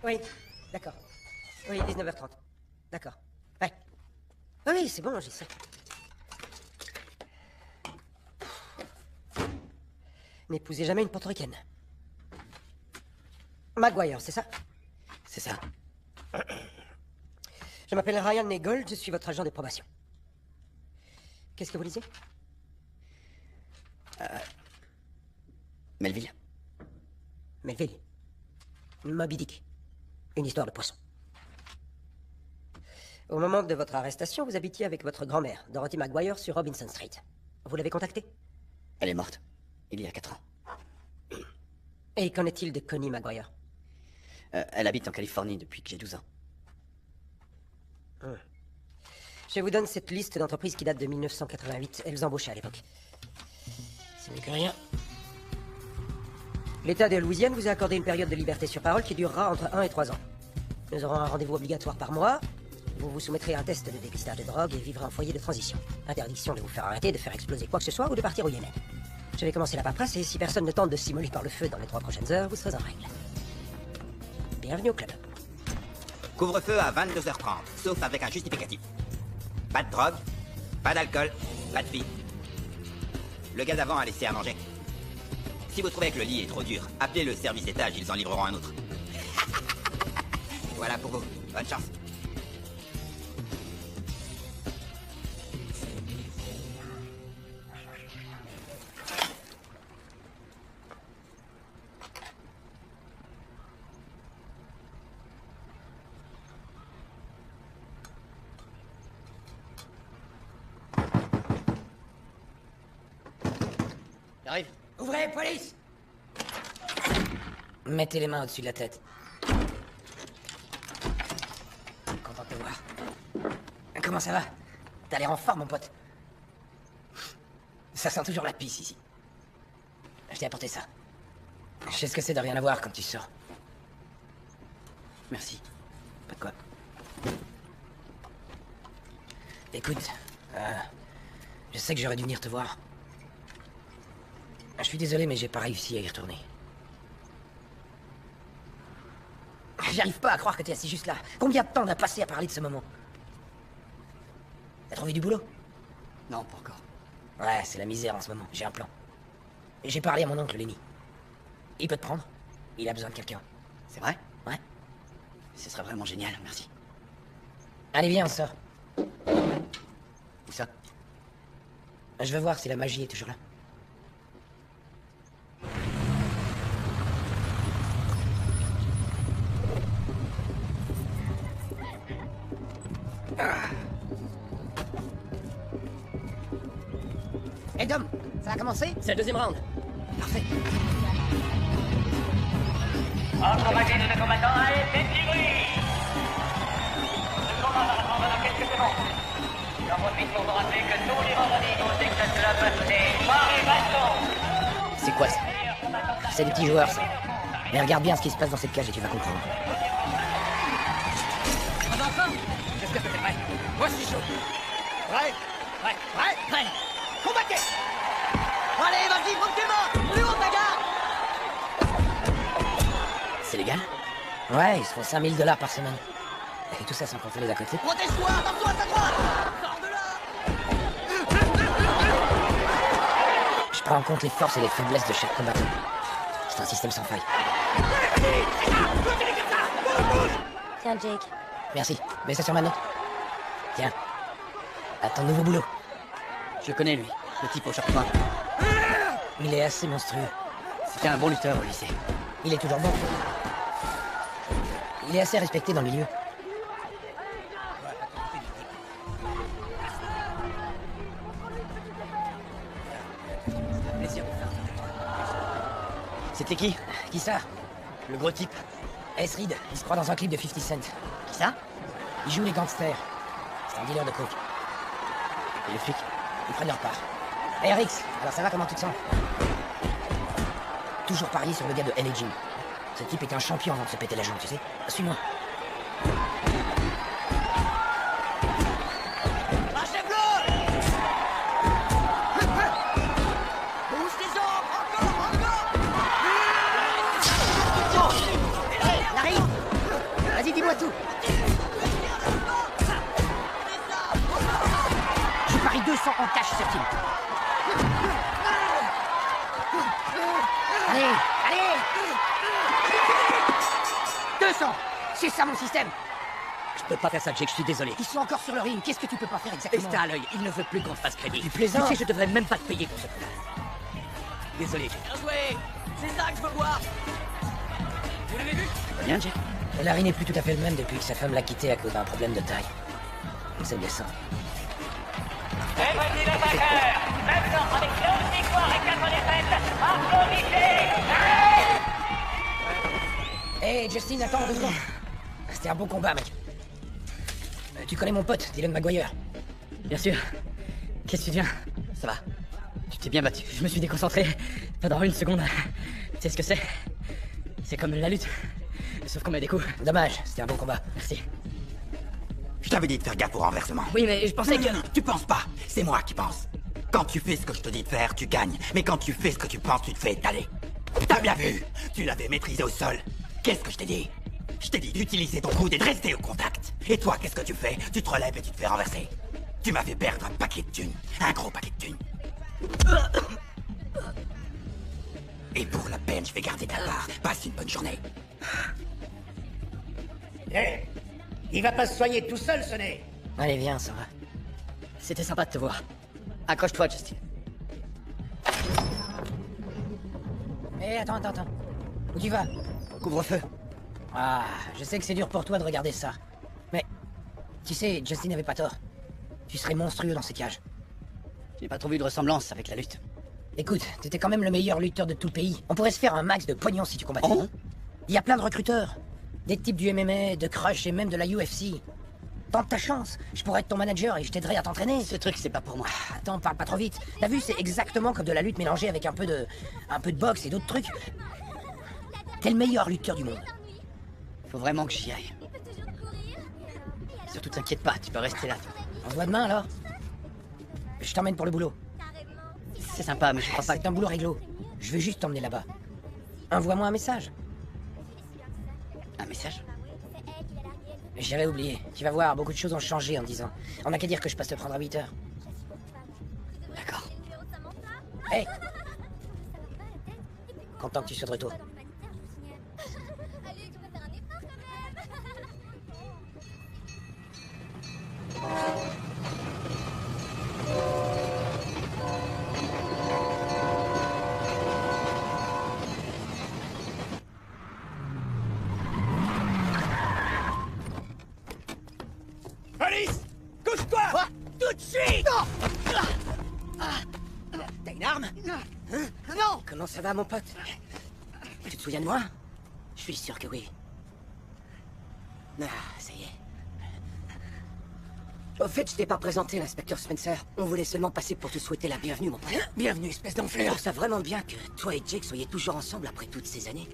Oui, d'accord. Oui, 19h30. D'accord. Ouais. Oui, c'est bon, j'y sais. N'épousez jamais une portoricaine. Maguire, c'est ça? C'est ça. Je m'appelle Ryan Nagel, je suis votre agent de probation. Qu'est-ce que vous disiez? Melville. Melville. Moby Dick. Une histoire de poisson. Au moment de votre arrestation, vous habitiez avec votre grand-mère, Dorothy Maguire, sur Robinson Street. Vous l'avez contactée? Elle est morte. Il y a 4 ans. Et qu'en est-il de Connie Maguire? Elle habite en Californie depuis que j'ai 12 ans. Je vous donne cette liste d'entreprises qui date de 1988. Elles embauchaient à l'époque. C'est mieux que rien. L'État de Louisiane vous a accordé une période de liberté sur parole qui durera entre 1 et 3 ans. Nous aurons un rendez-vous obligatoire par mois. Vous vous soumettrez à un test de dépistage de drogue et vivrez en foyer de transition. Interdiction de vous faire arrêter, de faire exploser quoi que ce soit ou de partir au Yémen. Je vais commencer la paperasse et si personne ne tente de s'immoler par le feu dans les 3 prochaines heures, vous serez en règle. Bienvenue au club. Couvre-feu à 22h30, sauf avec un justificatif. Pas de drogue, pas d'alcool, pas de filles. Le gars d'avant a laissé à manger. Si vous trouvez que le lit est trop dur, appelez le service étage, ils en livreront un autre. Voilà pour vous. Bonne chance. J'arrive. Ouvrez, police! Mettez les mains au-dessus de la tête. Content de te voir. Comment ça va? T'as l'air en forme, mon pote. Ça sent toujours la pisse ici. Je t'ai apporté ça. Je sais ce que c'est de rien avoir quand tu sors. Merci. Pas de quoi. Écoute, je sais que j'aurais dû venir te voir. Je suis désolé, mais j'ai pas réussi à y retourner. J'arrive pas à croire que t'es assis juste là. Combien de temps on a passé à parler de ce moment? T'as trouvé du boulot? Non, pas encore. Ouais, c'est la misère en ce moment. J'ai un plan. J'ai parlé à mon oncle Lenny. Il peut te prendre. Il a besoin de quelqu'un. C'est vrai? Ouais. Ce serait vraiment génial, merci. Allez, viens, on sort. Où ça? Je veux voir si la magie est toujours là. Hey Dom, ça a commencé? C'est le deuxième round. Parfait. Entre machine de combattant à effet de bruit. Le combat va reprendre dans quelques secondes. J'en profite pour vous rappeler que tous les vendredis au Texas Club, c'est Paris Baston. C'est quoi ça? C'est des petits joueurs, ça. Mais regarde bien ce qui se passe dans cette cage et tu vas comprendre. Pas encore? J'espère que t'es prêt. Moi, je suis chaud. Prêt? Prêt? Prêt? Prêt? Combattez! Allez, vas-y, monte tes mains! Plus haut, ta gare! C'est légal? Ouais, ils se font 5 000 $ par semaine. Et tout ça sans compter les à côté. Protège-toi, attention à ta droite. Sors de là. Je prends en compte les forces et les faiblesses de chaque combattant. C'est un système sans faille. Tiens, Jake. Merci. Mets ça sur ma note. Tiens. À ton nouveau boulot. Je le connais, lui. Le type au short noir. Il est assez monstrueux. C'était un bon lutteur au lycée. Il est toujours bon. Il est assez respecté dans le milieu. C'était qui? Qui ça? Le gros type. S. Reed. Il se croit dans un clip de 50 Cent. Qui ça? Il joue les gangsters. C'est un dealer de coke. Et les flics? Ils prennent leur part. Hey Rix, alors ça va, comment tu te sens? Toujours parier sur le gars de N.A. Ce type est un champion avant de se péter la jambe, tu sais. Suis-moi. Lâchez-le. Bouge tes jambes. Encore. Larry! 200 en cash sur Team. Allez, allez 200. C'est ça mon système. Je peux pas faire ça, Jake, je suis désolé. Ils sont encore sur le ring. Qu'est-ce que tu peux pas faire exactement? Extra à l'œil, il ne veut plus qu'on te fasse crédit. Tu plaisantes? Tu sais, je devrais même pas te payer pour ce coup. Désolé, Jake. Bien joué. C'est ça que je veux voir. Vous l'avez vu? Bien, Jake. Larry n'est plus tout à fait le même depuis que sa femme l'a quitté à cause d'un problème de taille. C'est blessant. Et voici le vainqueur. Maintenant, avec 11 victoires et 4 défaites, applaudissez. Hey, Justin, attends 2 secondes. C'était un bon combat, mec. Tu connais mon pote, Dylan Maguire? Bien sûr. Qu'est-ce que tu viens? Ça va. Tu t'es bien battu. Je me suis déconcentré pendant 1 seconde. Tu sais ce que c'est? C'est comme la lutte. Sauf qu'on met des coups. Dommage, c'était un bon combat. Merci. Je t'avais dit de faire gaffe au renversement. Oui, mais je pensais que... Tu penses pas, c'est moi qui pense. Quand tu fais ce que je te dis de faire, tu gagnes. Mais quand tu fais ce que tu penses, tu te fais étaler. T'as bien vu, tu l'avais maîtrisé au sol. Qu'est-ce que je t'ai dit? Je t'ai dit d'utiliser ton coude et de rester au contact. Et toi, qu'est-ce que tu fais? Tu te relèves et tu te fais renverser. Tu m'as fait perdre un paquet de thunes. Un gros paquet de thunes. Et pour la peine, je vais garder ta part. Passe une bonne journée. Hé, il va pas se soigner tout seul, ce nez. Allez, viens, ça va. C'était sympa de te voir. Accroche-toi, Justin. Hé, attends. Où tu vas? Couvre-feu. Ah, je sais que c'est dur pour toi de regarder ça. Mais, tu sais, Justin n'avait pas tort. Tu serais monstrueux dans ces cages. J'ai pas trop vu de ressemblance avec la lutte. Écoute, t'étais quand même le meilleur lutteur de tout le pays. On pourrait se faire un max de pognon si tu combattais. Oh. Il y a plein de recruteurs. Des types du MMA, de Crush et même de la UFC. Tente ta chance. Je pourrais être ton manager et je t'aiderai à t'entraîner. Ce truc, c'est pas pour moi. Attends, parle pas trop vite. T'as vu, c'est exactement comme de la lutte mélangée avec un peu de boxe et d'autres trucs. T'es le meilleur lutteur du monde. Faut vraiment que j'y aille. Surtout t'inquiète pas, tu peux rester là. On se voit demain alors? Je t'emmène pour le boulot. C'est sympa, mais je crois pas C'est que... un boulot réglo. Je veux juste t'emmener là-bas. Envoie-moi un message. Un message? J'avais oublié. Tu vas voir, beaucoup de choses ont changé en 10 ans. On n'a qu'à dire que je passe te prendre à 8 heures. D'accord. Hey! Content que tu sois de retour. Allez, tu vas faire un effort quand même. Police! Couche-toi! Tout de suite! T'as une arme? Non! Comment ça va, mon pote? Tu te souviens de moi? Je suis sûr que oui. Ah, ça y est. Au fait, je t'ai pas présenté, l'inspecteur Spencer. On voulait seulement passer pour te souhaiter la bienvenue, mon pote. Bienvenue, espèce Je d'enflure. trouve ça vraiment bien que toi et Jake soyez toujours ensemble après toutes ces années.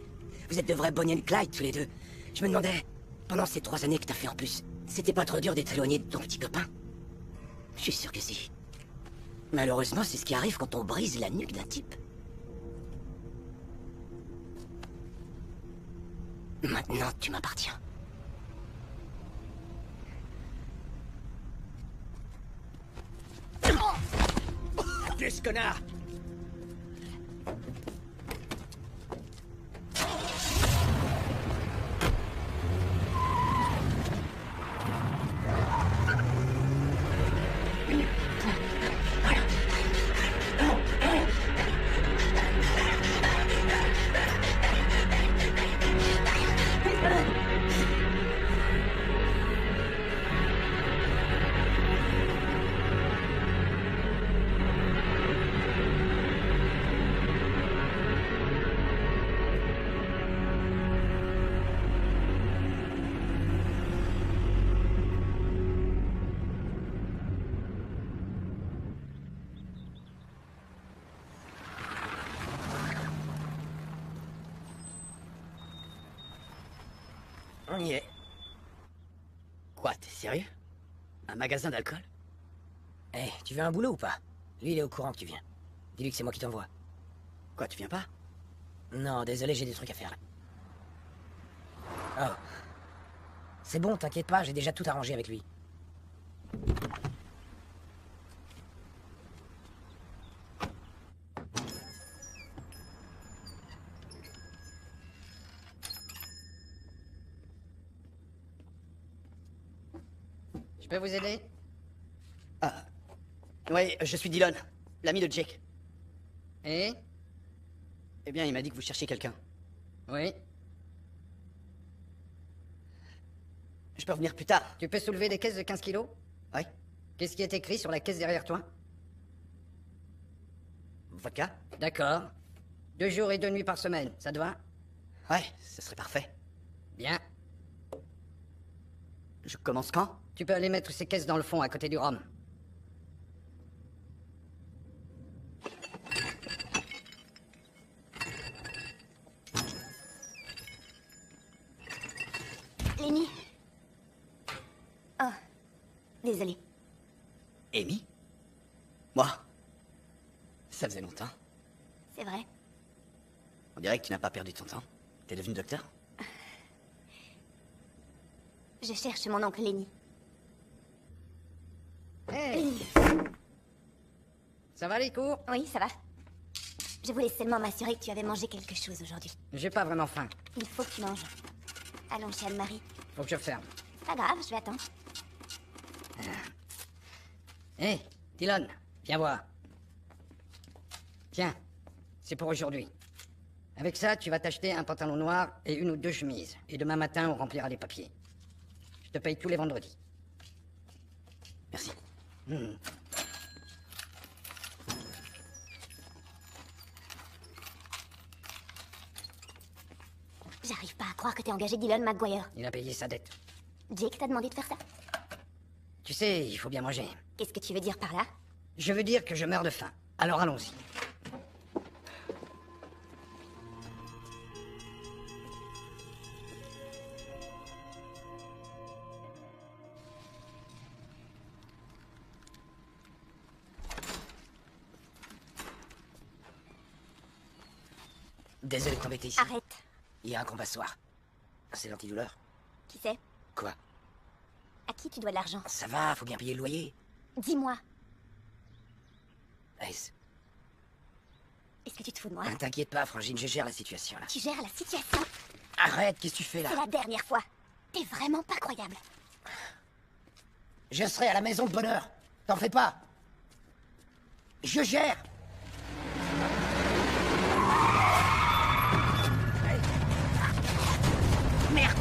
Vous êtes de vrais Bonnie and Clyde tous les deux. Je me demandais, pendant ces 3 années que t'as fait en plus, c'était pas trop dur d'être éloigné de ton petit copain? Je suis sûr que si. Malheureusement, c'est ce qui arrive quand on brise la nuque d'un type. Maintenant, tu m'appartiens. Plus, connard! On y est. Quoi, t'es sérieux? Un magasin d'alcool? Hey, tu veux un boulot ou pas? Lui, il est au courant que tu viens. Dis-lui que c'est moi qui t'envoie. Quoi, tu viens pas? Non, désolé, j'ai des trucs à faire. Oh. C'est bon, t'inquiète pas, j'ai déjà tout arrangé avec lui. peux vous aider? Ah. Ouais, je suis Dylan, l'ami de Jake. Et? Eh bien, il m'a dit que vous cherchiez quelqu'un. Oui. Je peux revenir plus tard. Tu peux soulever des caisses de 15 kilos? Ouais. Qu'est-ce qui est écrit sur la caisse derrière toi? Vodka? D'accord. 2 jours et 2 nuits par semaine, ça te va? Ouais, ce serait parfait. Bien. Je commence quand? Tu peux aller mettre ces caisses dans le fond, à côté du rhum. Lenny. Oh, désolé. Amy? Moi? Ça faisait longtemps. C'est vrai. On dirait que tu n'as pas perdu ton temps. T'es devenu docteur? Je cherche mon oncle Lenny. Hey! Ça va les cours? Oui, ça va. Je voulais seulement m'assurer que tu avais mangé quelque chose aujourd'hui. J'ai pas vraiment faim. Il faut que tu manges. Allons chez Anne-Marie. Faut que je ferme. Pas grave, je vais attendre. Hé, Dylan, viens voir. Tiens, c'est pour aujourd'hui. Avec ça, tu vas t'acheter un pantalon noir et 1 ou 2 chemises. Et demain matin, on remplira les papiers. Je te paye tous les vendredis. Merci. J'arrive pas à croire que t'es engagé Dylan McGuire. Il a payé sa dette. Jake t'a demandé de faire ça? Tu sais, il faut bien manger. Qu'est-ce que tu veux dire par là? Je veux dire que je meurs de faim. Alors allons-y. Désolé de t'embêter ici. Arrête. Il y a un compassoir. C'est l'antidouleur. Qui c'est? Quoi? À qui tu dois de l'argent? Ça va, faut bien payer le loyer. Dis-moi. Ace, Est-ce que tu te fous de moi? t'inquiète pas, Frangine, je gère la situation là. Tu gères la situation? Arrête, qu'est-ce que tu fais là? C'est la dernière fois. T'es vraiment pas croyable. Je serai à la maison de bonne heure. T'en fais pas. Je gère. Merde.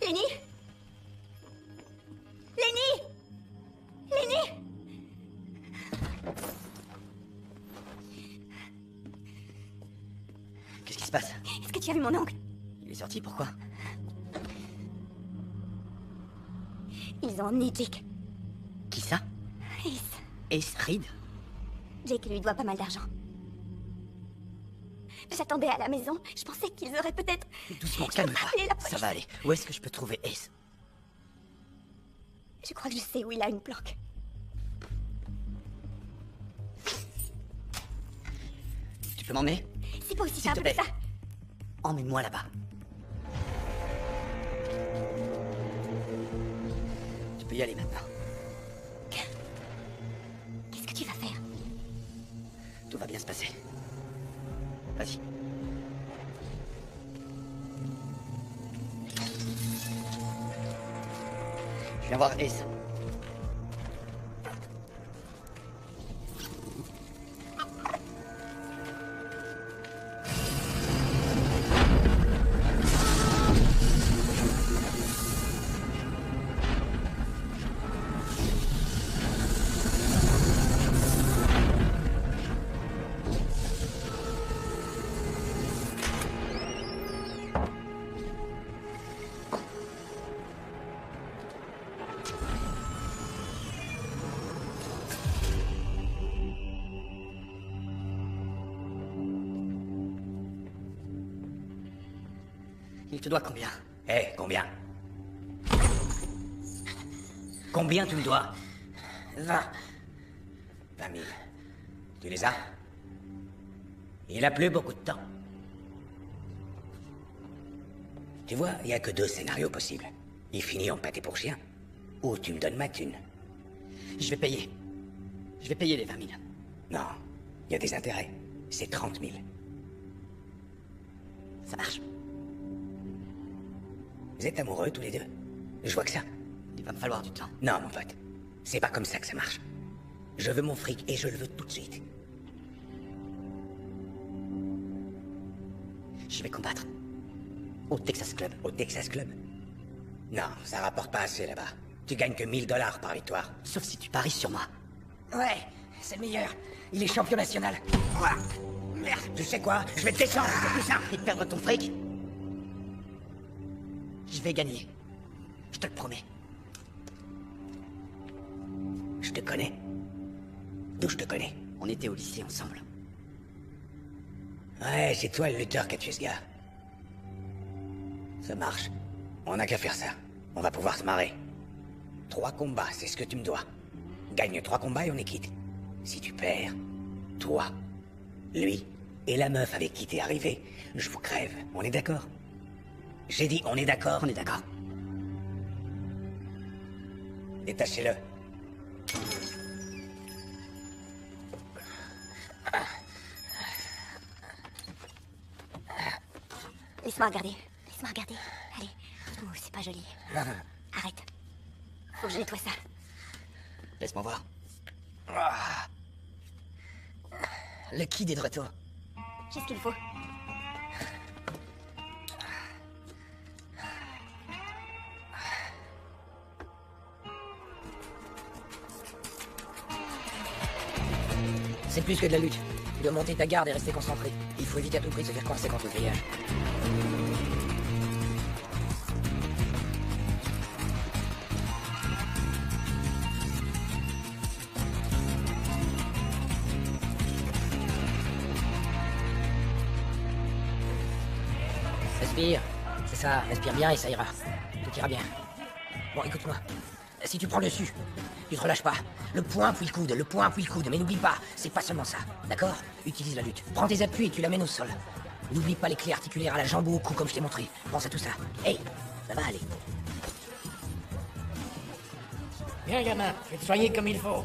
Lenny! Lenny! Lenny! Qu'est-ce qui se passe? Est-ce que tu as vu mon oncle? Il est sorti, pourquoi? Ils ont emmené Jake. Qui ça? Ace. Ace Reed? Jake lui doit pas mal d'argent. J'attendais à la maison. Je pensais qu'ils auraient peut-être... Doucement, Je peux calme-toi. appeler la Ça police. va aller. Où est-ce que je peux trouver Ace? Je crois que je sais où il a une planque. Tu peux m'emmener? C'est pas aussi S'il te simple que plaît. ça. Emmène-moi là-bas. Tu peux y aller maintenant. Qu'est-ce que tu vas faire? Tout va bien se passer. Vas-y. Je viens voir Ace. Il te doit combien? Combien? Combien tu me dois? 20. 20 000. Tu les as? Il a plus beaucoup de temps. Tu vois, il n'y a que 2 scénarios possibles. Il finit en pâté pour chien. Ou tu me donnes ma thune. Je vais payer. Je vais payer les 20 000. Non, il y a des intérêts. c'est 30 000. Ça marche. Vous êtes amoureux tous les deux? Je vois que ça. Il va me falloir du temps. Non, mon pote. C'est pas comme ça que ça marche. Je veux mon fric et je le veux tout de suite. Je vais combattre. Au Texas Club. Au Texas Club? Non, ça rapporte pas assez là-bas. Tu gagnes que $1000 par victoire. Sauf si tu paries sur moi. Ouais, c'est le meilleur. Il est champion national. Ouah. Merde, tu sais quoi? Je vais te descendre, c'est plus simple. Et perdre ton fric? Je vais gagner. Je te le promets. Je te connais. D'où je te connais? On était au lycée ensemble. Ouais, c'est toi le lutteur qui a tué ce gars. Ça marche. On n'a qu'à faire ça. On va pouvoir se marrer. 3 combats, c'est ce que tu me dois. Gagne 3 combats et on est quitte. Si tu perds, toi, lui et la meuf avec qui t'es arrivé, je vous crève. On est d'accord? J'ai dit on est d'accord? On est d'accord. Détachez-le. Laisse-moi regarder. Laisse-moi regarder. Allez. Ouh, c'est pas joli. Arrête. Faut que je nettoie ça. Laisse-moi voir. Le kid est de retour. J'ai ce qu'il faut. C'est plus que de la lutte. Tu dois monter ta garde et rester concentré. Il faut éviter à tout prix de se faire coincer contre le grillage. Respire. C'est ça, respire bien et ça ira. Tout ira bien. Bon, écoute-moi. Si tu prends le dessus, tu te relâches pas. Le poing puis le coude, mais n'oublie pas, c'est pas seulement ça, d'accord? Utilise la lutte. Prends tes appuis et tu l'amènes au sol. N'oublie pas les clés articulaires à la jambe ou au cou comme je t'ai montré. Pense à tout ça. Hey, ça va aller. Bien, gamin, je vais te soigner comme il faut.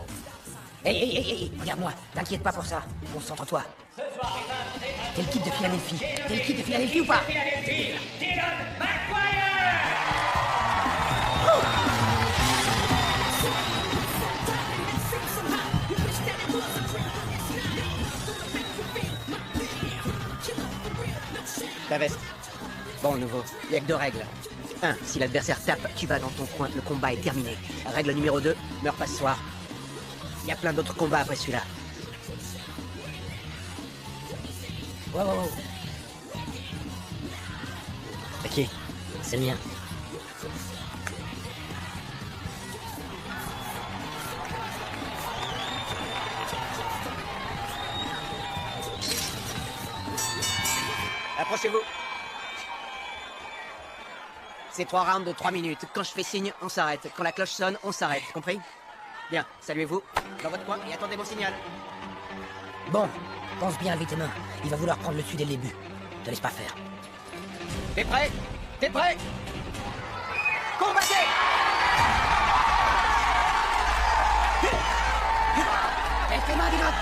Hey, regarde-moi, t'inquiète pas pour ça. Concentre-toi. T'es le kid de Philadelphie. T'es le kid de Philadelphie ou pas? Dylan McGuire! Ta veste. Bon, nouveau. Il y a que 2 règles. 1. Si l'adversaire tape, tu vas dans ton coin, le combat est terminé. Règle numéro 2. Meurs pas ce soir. Il y a plein d'autres combats après celui-là. Wow. Ok, c'est le mien. Approchez-vous. C'est 3 rounds de 3 minutes. Quand je fais signe, on s'arrête. Quand la cloche sonne, on s'arrête. Compris? Bien, saluez-vous. Dans votre coin et attendez mon signal. Bon, pense bien avec tes mains. Il va vouloir prendre le dessus dès le début. Te laisse pas faire. T'es prêt? T'es prêt? Combattez! Lève tes mains, Dylan.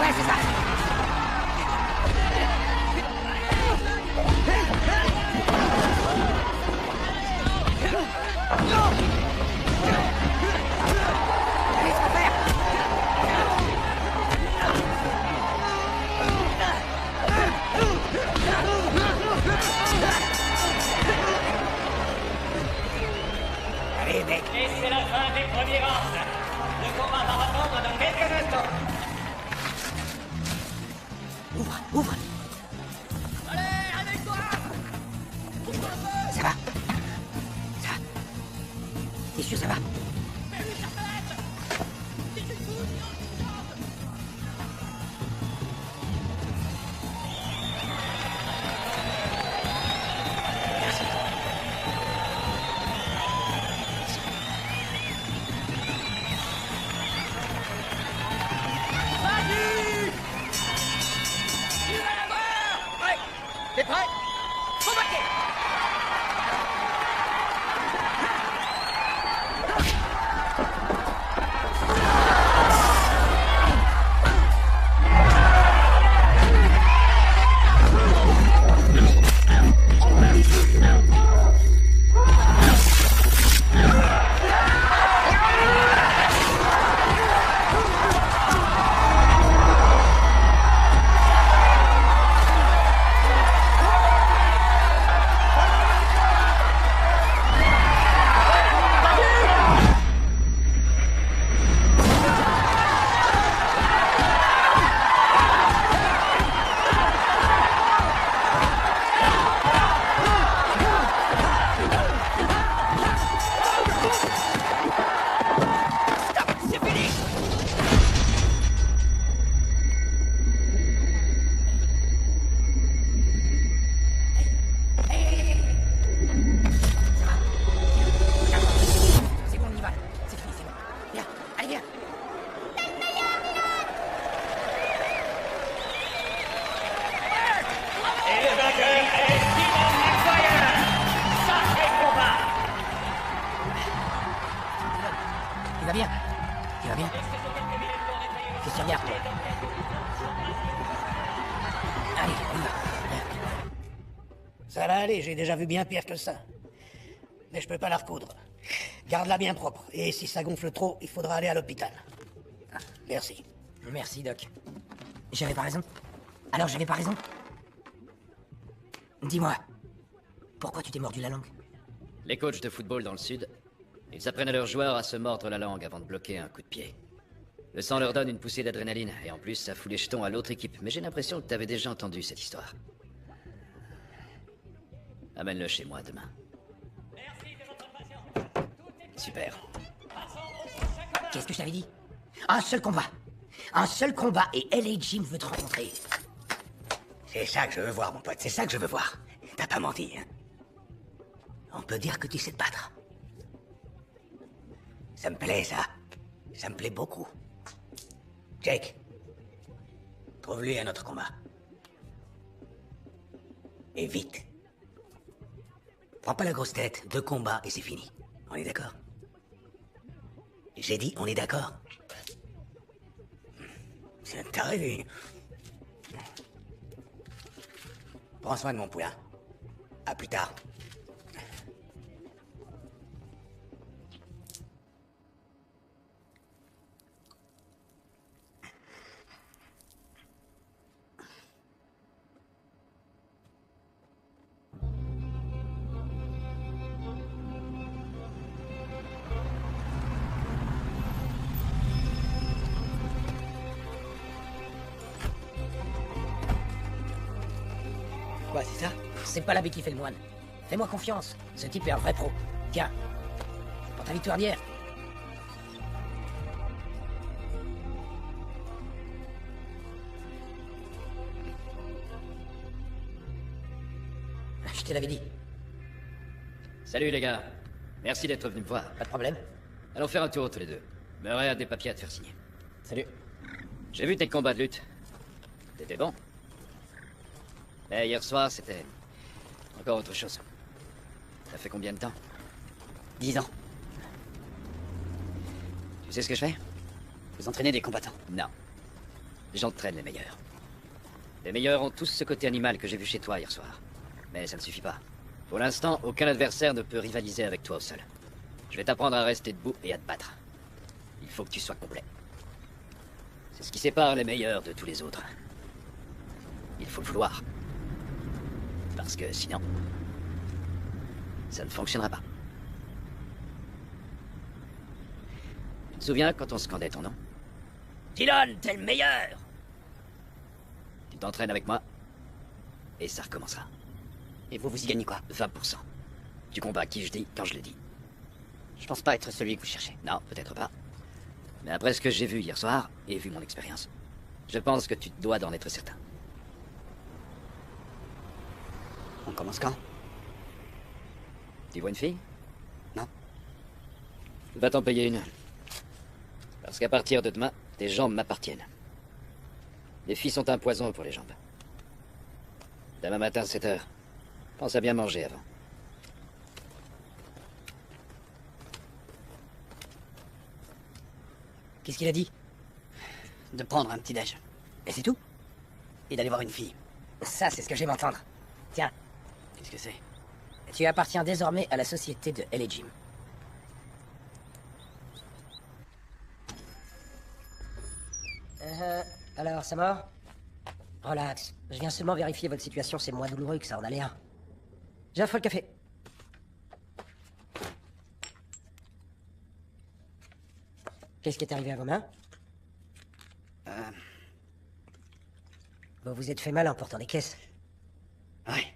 Ouais, c'est ça. Laisse-moi faire. Allez, mec. Et c'est la fin des premiers rounds. Le combat va reprendre dans quelques instants. Ouvre. Ça va? T'es sûr, ça va? bien? Tu vas bien? Qu'est-ce que tu regardes, toi? Allez, on y va. Ça va aller, j'ai déjà vu bien pire que ça. Mais je peux pas la recoudre. Garde-la bien propre. Et si ça gonfle trop, il faudra aller à l'hôpital. Ah, merci. Merci, Doc. J'avais pas raison? Alors j'avais pas raison? Dis-moi, pourquoi tu t'es mordu la langue? Les coachs de football dans le sud, ils apprennent à leurs joueurs à se mordre la langue avant de bloquer un coup de pied. Le sang leur donne une poussée d'adrénaline, et en plus, ça fout les jetons à l'autre équipe. Mais j'ai l'impression que t'avais déjà entendu cette histoire. Amène-le chez moi demain. Super. Qu'est-ce que je t'avais dit? Un seul combat. Un seul combat, et LA Jim veut te rencontrer. C'est ça que je veux voir, mon pote. C'est ça que je veux voir. T'as pas menti, hein? On peut dire que tu sais te battre. Ça me plaît, ça. Ça me plaît beaucoup. Jake, trouve-lui un autre combat. Et vite. Prends pas la grosse tête, 2 combats et c'est fini. On est d'accord? J'ai dit, on est d'accord? C'est un taré, lui. Prends soin de mon poulain. À plus tard. Quoi, c'est ça? C'est pas l'abbé qui fait le moine. Fais-moi confiance. Ce type est un vrai pro. Tiens. Pour ta victoire d'hier. Je te l'avais dit. Salut les gars. Merci d'être venu me voir. Pas de problème. Allons faire un tour tous les deux. Murray a des papiers à te faire signer. Salut. J'ai vu tes combats de lutte. T'étais bon. Mais hier soir, c'était encore autre chose. Ça fait combien de temps? 10 ans. Tu sais ce que je fais? Vous entraînez des combattants? Non. J'entraîne les meilleurs. Les meilleurs ont tous ce côté animal que j'ai vu chez toi hier soir. Mais ça ne suffit pas. Pour l'instant, aucun adversaire ne peut rivaliser avec toi au sol. Je vais t'apprendre à rester debout et à te battre. Il faut que tu sois complet. C'est ce qui sépare les meilleurs de tous les autres. Il faut le vouloir. Parce que sinon, ça ne fonctionnera pas. Tu te souviens quand on scandait ton nom? Dylan, t'es le meilleur! Tu t'entraînes avec moi, et ça recommencera. Et vous y gagnez quoi? 20%. Tu combats qui je dis quand je le dis. Je pense pas être celui que vous cherchez. Non, peut-être pas. Mais après ce que j'ai vu hier soir, et vu mon expérience, je pense que tu te dois d'en être certain. On commence quand? Tu vois une fille? Non. Va t'en payer une. Parce qu'à partir de demain, tes jambes m'appartiennent. Les filles sont un poison pour les jambes. Demain matin, 7 heures. Pense à bien manger avant. Qu'est-ce qu'il a dit? De prendre un petit déj. Et c'est tout? Et d'aller voir une fille. Ça, c'est ce que j'aime entendre. Tiens, Qu'est-ce que c'est? tu appartiens désormais à la société de LA Jim. Alors, ça mort? Relax. Je viens seulement vérifier votre situation, c'est moins douloureux que ça en a l'air. J'offre le café. Qu'est-ce qui est arrivé à vos mains? Vous vous êtes fait mal en portant des caisses. Ouais.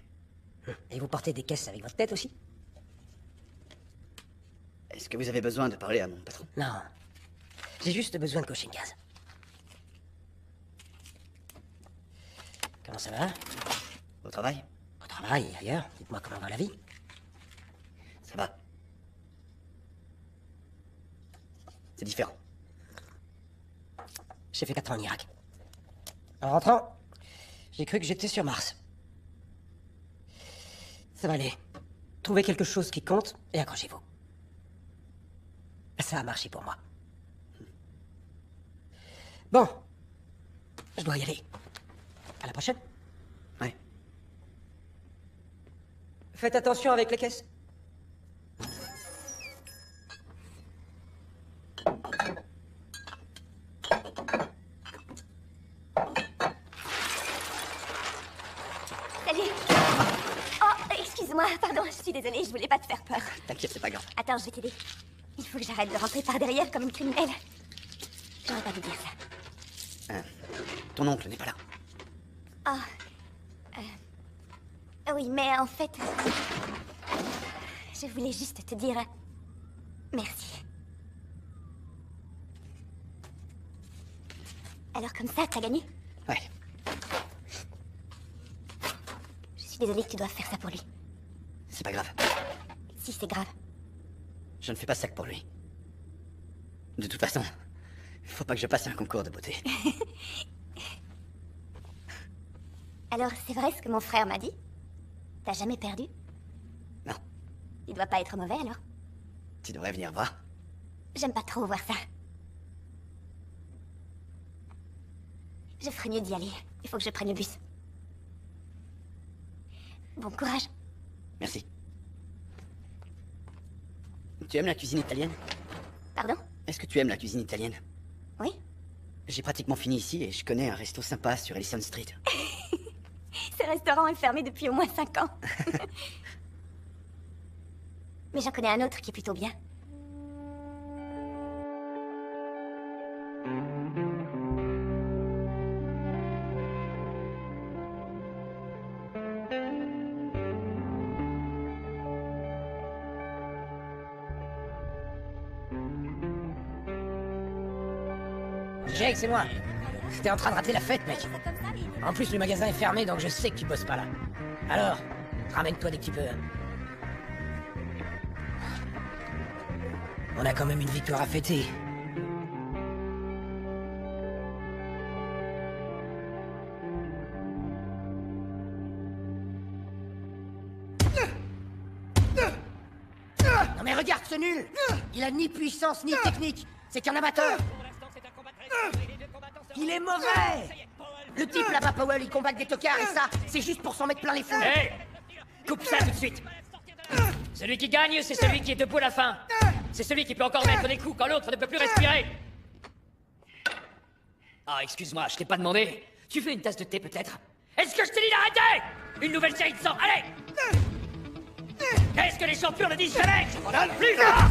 Et vous portez des caisses avec votre tête aussi? Est-ce que vous avez besoin de parler à mon patron? Non. J'ai juste besoin de cocher une case. Comment ça va? Au travail? Au travail et ailleurs? Dites-moi comment va la vie? Ça va. C'est différent. J'ai fait 4 ans en Irak. En rentrant, j'ai cru que j'étais sur Mars. Ça va aller. Trouvez quelque chose qui compte et accrochez-vous. Ça a marché pour moi. Bon. Je dois y aller. À la prochaine. Ouais. Faites attention avec les caisses. Salut. Oh, excuse-moi, pardon, je suis désolée, je voulais pas te faire peur. T'inquiète, c'est pas grave. Attends, je vais t'aider. Il faut que j'arrête de rentrer par derrière comme une criminelle. J'aurais pas dû dire ça. Ton oncle n'est pas là. Oui, mais en fait... je voulais juste te dire... merci. Alors comme ça, t'as gagné? Ouais. Je suis désolée que tu doives faire ça pour lui. C'est pas grave. Si, c'est grave. Je ne fais pas ça que pour lui. De toute façon, faut pas que je passe un concours de beauté. Alors, c'est vrai ce que mon frère m'a dit? T'as jamais perdu? Non. Il doit pas être mauvais, alors? Tu devrais venir voir. J'aime pas trop voir ça. Je ferais mieux d'y aller. Il faut que je prenne le bus. Bon courage. Merci. Tu aimes la cuisine italienne? Pardon? Est-ce que tu aimes la cuisine italienne? Oui? J'ai pratiquement fini ici et je connais un resto sympa sur Ellison Street. Ce restaurant est fermé depuis au moins 5 ans. Mais j'en connais un autre qui est plutôt bien. Jake, c'est moi. J'étais en train de rater la fête, mec. En plus, le magasin est fermé, donc je sais que tu bosses pas là. Alors, ramène-toi dès que tu peux. On a quand même une victoire à fêter. Non mais regarde ce nul! Il a ni puissance ni technique. C'est qu'un amateur. Il est mauvais! Le type là-bas, Powell, il combat des tocards et ça, c'est juste pour s'en mettre plein les foules. Hé! Coupe ça tout de suite! Celui qui gagne, c'est celui qui est debout à la fin. C'est celui qui peut encore mettre des coups quand l'autre ne peut plus respirer. Ah, excuse-moi, je t'ai pas demandé. Tu veux une tasse de thé peut-être? Est-ce que je t'ai dit d'arrêter? Une nouvelle série de sang, allez! Est-ce que les champions ne disent jamais? Je m'en donne plus là!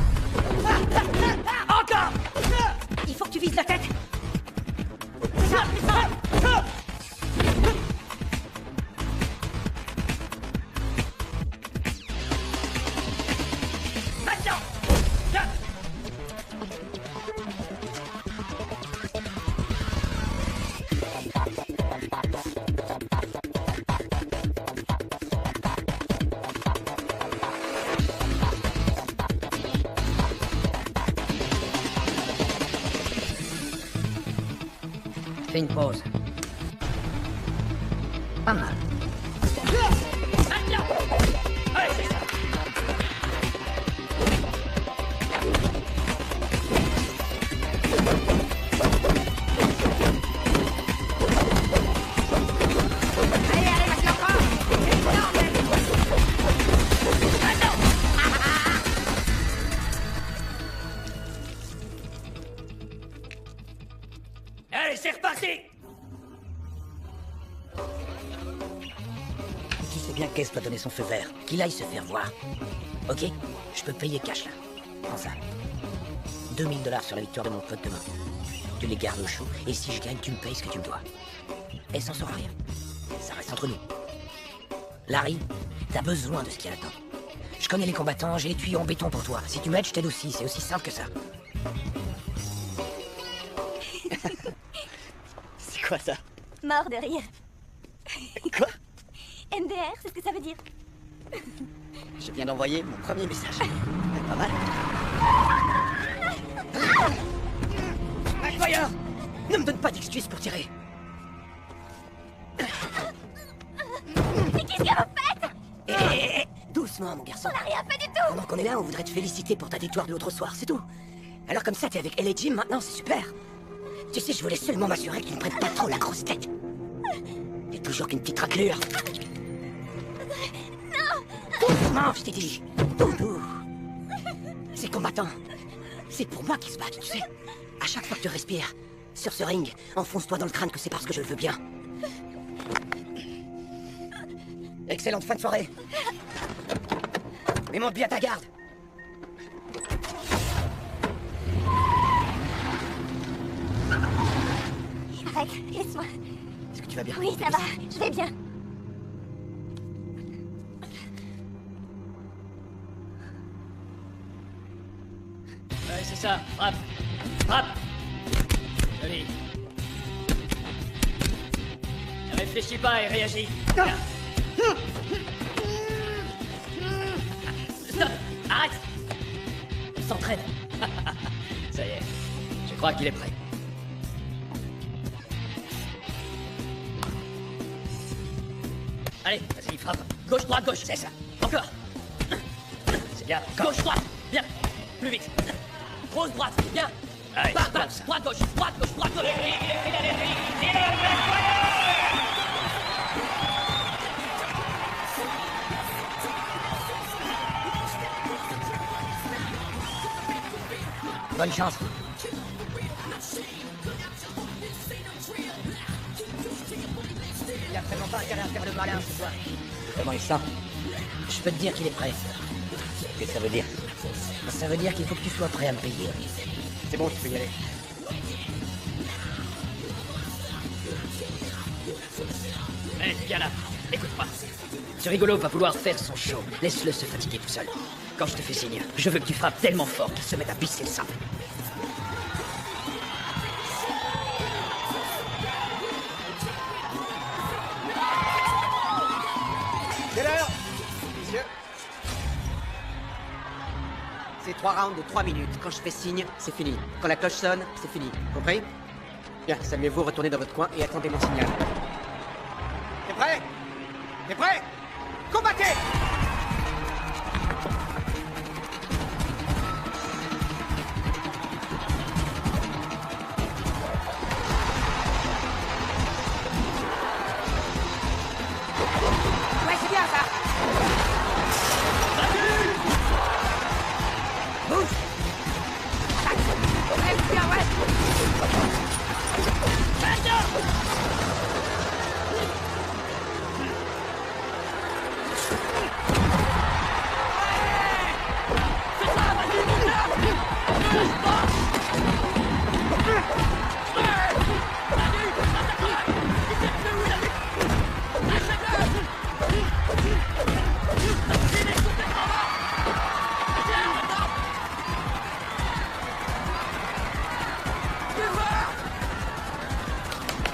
Encore! Il faut que tu vises la tête. Maintenant! Fais une pause. Pas mal. Maintenant! Allez, c'est ça! Allez, c'est reparti! Tu sais bien qu'Ace doit donner son feu vert. Qu'il aille se faire voir. Ok? Je peux payer cash là. Prends ça. 2000 $ sur la victoire de mon pote demain. Tu les gardes au chaud, et si je gagne, tu me payes ce que tu me dois. Elle s'en sort rien. Ça reste entre nous. Larry, t'as besoin de ce qu'il y a là-dedans. Je connais les combattants, j'ai les tuyaux en béton pour toi. Si tu m'aides, je t'aide aussi, c'est aussi simple que ça. C'est quoi ça? Mort de rire. Quoi? MDR, c'est ce que ça veut dire. Je viens d'envoyer mon premier message. Pas mal. Incroyable! Ne me donne pas d'excuses pour tirer. Mais qu'est-ce qu'elle a fait? Doucement, mon garçon. On n'a rien fait du tout. Pendant qu'on est là, on voudrait te féliciter pour ta victoire de l'autre soir, c'est tout. Alors comme ça, t'es avec elle et Jim maintenant, c'est super. Tu sais, je voulais seulement m'assurer qu'il ne prenne pas trop la grosse tête. Il y a toujours qu'une petite raclure. Non. Doucement, je t'ai dit. Doudou. Ces combattants, c'est pour moi qu'ils se battent, tu sais. À chaque fois que tu respires, sur ce ring, enfonce-toi dans le crâne que c'est parce que je le veux bien. Excellente fin de soirée. Mais monte bien ta garde. Arrête, laisse-moi. Est-ce que tu vas bien? Oui, ça va, je vais bien. Ouais, c'est ça, frappe. Frappe. Joli. Ne réfléchis pas et réagis. Bien. Stop. Arrête. On s'entraîne. Ça y est, je crois qu'il est prêt. Allez, vas-y, frappe. Gauche, droite, gauche, c'est ça. Encore. C'est bien. Gauche, droite. Bien. Plus vite. Grosse droite. Bien. Allez, balance. Droite, gauche, droite, gauche, droite, gauche. Bonne chance. Il y a vraiment pas intérêt à faire le malin ce soir. Comment il sent? Je peux te dire qu'il est prêt. Qu'est-ce que ça veut dire? Ça veut dire qu'il faut que tu sois prêt à me payer. C'est bon, tu peux y aller. Reste bien là. Écoute-moi. Ce rigolo va vouloir faire son show. Laisse-le se fatiguer tout seul. Quand je te fais signe, je veux que tu frappes tellement fort qu'il se mette à pisser le sang. C'est l'heure, messieurs. C'est 3 rounds de 3 minutes. Quand je fais signe, c'est fini. Quand la cloche sonne, c'est fini. Compris? Bien, saluez-vous, retournez dans votre coin et attendez mon signal. T'es prêt? T'es prêt? Combattez! Ouais, c'est bien ça. Bouge. Ouais, c'est bien, ouais.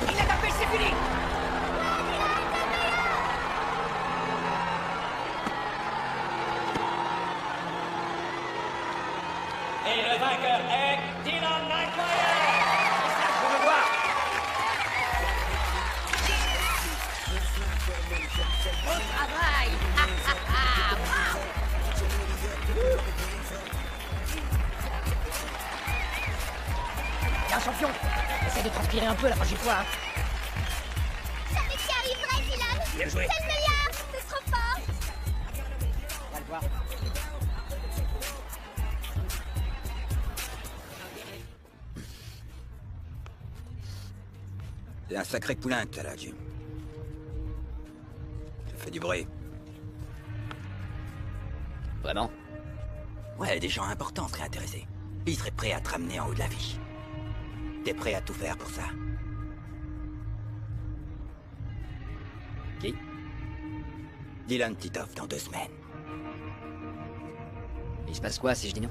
Il a tapé, c'est fini. Et le vainqueur est Dylan Nightflyer. Je veux voir. Bon travail. Bien, champion. Essaye de transpirer un peu la prochaine fois. Hein. Jamais tu y arriverais, Dylan. Bien joué. C'est le meilleur. C'est trop fort. On va le voir. C'est un sacré poulain que t'as là, Jim. Ça fait du bruit. Vraiment? Ouais, des gens importants seraient intéressés. Ils seraient prêts à te ramener en haut de l'affiche. T'es prêt à tout faire pour ça? Qui? Dylan Titov dans 2 semaines. Il se passe quoi si je dis non?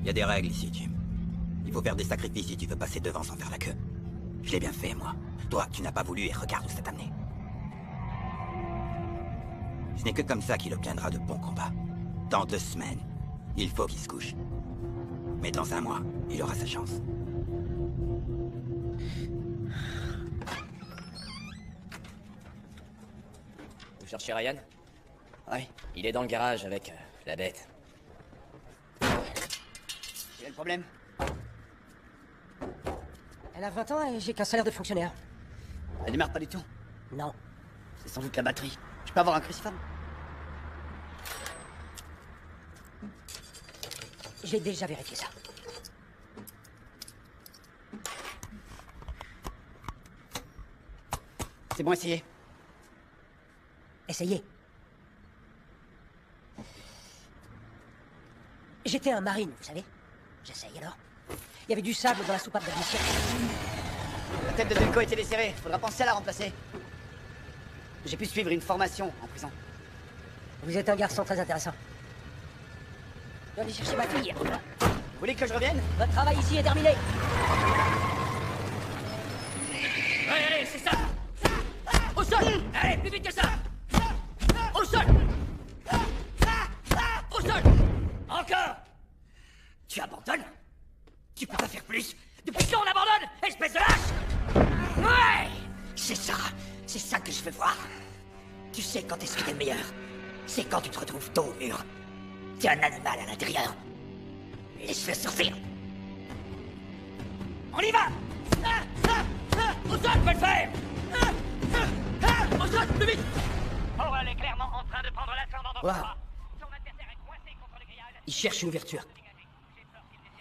Il y a des règles ici, Jim. Il faut faire des sacrifices si tu veux passer devant sans faire la queue. Je l'ai bien fait, moi. Toi, tu n'as pas voulu et regarde où ça t'a amené. Ce n'est que comme ça qu'il obtiendra de bons combats. Dans 2 semaines, il faut qu'il se couche. Mais dans 1 mois, il aura sa chance. Vous cherchez Ryan? Ouais. Il est dans le garage avec la bête. Quel problème? Elle a 20 ans et j'ai qu'un salaire de fonctionnaire. Elle démarre pas du tout. Non. C'est sans doute la batterie. Je peux avoir un cruciforme? J'ai déjà vérifié ça. C'est bon, essayez. Essayez. J'étais un marine, vous savez. J'essaye alors. Il y avait du sable dans la soupape d'admission. La tête de Delco était desserrée. Faudra penser à la remplacer. J'ai pu suivre une formation en prison. Vous êtes un garçon très intéressant. Je vais aller chercher ma fille. Vous voulez que je revienne? Votre travail ici est terminé. Allez, allez, c'est ça. Au sol. Allez, plus vite que ça. Au sol. Au sol. Encore. Tu abandonnes? Tu peux pas faire plus? Depuis quand on abandonne, espèce de lâche? Ouais! C'est ça que je veux voir. Tu sais quand est-ce que t'es le meilleur? C'est quand tu te retrouves dos au mur. T'es un animal à l'intérieur. Laisse-le sortir. On y va. Au sol, je peux le faire. Au sol, plus vite. Powell est clairement en train de prendre l'ascendant dans le Wow. combat. Son adversaire est coincé contre le grillage. Il cherche une ouverture.